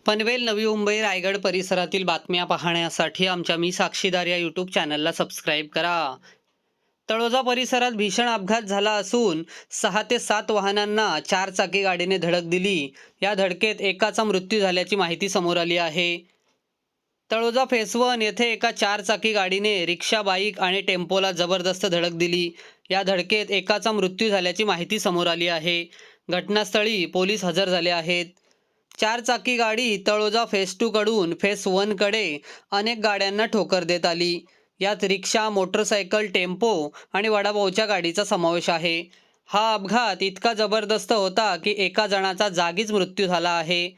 पनवेल, नवी मुंबई, रायगड परिसरातील बातम्या पाहण्यासाठी आमच्या मी साक्षीदार या यूट्यूब चॅनलला सबस्क्राईब करा. तळोजा परिसरात भीषण अपघात झाला असून 6 ते 7 वाहनांना 4 चाकी गाडीने धडक दिली. या धडकेत एकाचा मृत्यू झाल्याची माहिती समोर आली आहे. तळोजा फेस 1 येथे एका 4 चाकी गाडीने रिक्षा, बाईक आणि टेम्पोला जबरदस्त धडक दिली. या धडकेत एकाचा मृत्यू झाल्याची माहिती समोर आली आहे. घटनास्थळी पोलीस हजर झाले आहेत. 4 चाकी गाडी तळोजा फेस 2 कडून फेस 1 कडे अनेक गाड्यांना ठोकर देत आली. यात रिक्षा, मोटरसायकल, टेम्पो आणि वडापावच्या गाडीचा समावेश आहे. हा अपघात इतका जबरदस्त होता की एका जणाचा जागीच मृत्यू झाला आहे.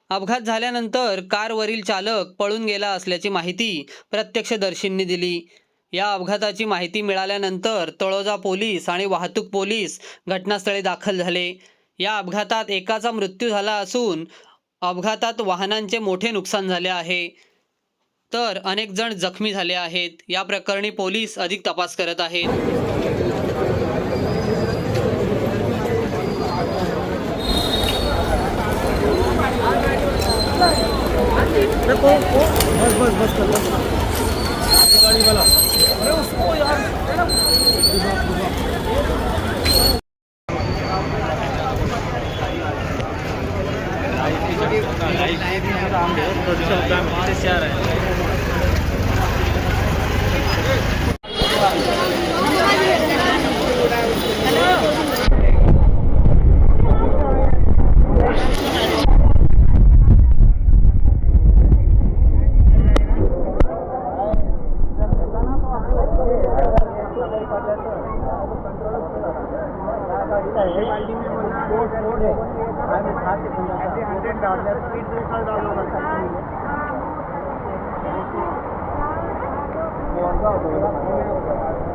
अपघात झाल्यानंतर कारवरील चालक पळून गेला असल्याची माहिती प्रत्यक्षदर्शींनी दिली. या अपघाताची माहिती मिळाल्यानंतर तळोजा पोलीस आणि वाहतूक पोलीस घटनास्थळी दाखल झाले. या अपघातात एकाचा मृत्यू झाला असून अपघातात वाहनांचे मोठे नुकसान झाले आहे, तर अनेक जण जखमी झाले आहेत. या प्रकरणी पोलीस अधिक तपास करत आहेत. बस गाड़ी वाला अरे उसको यार $100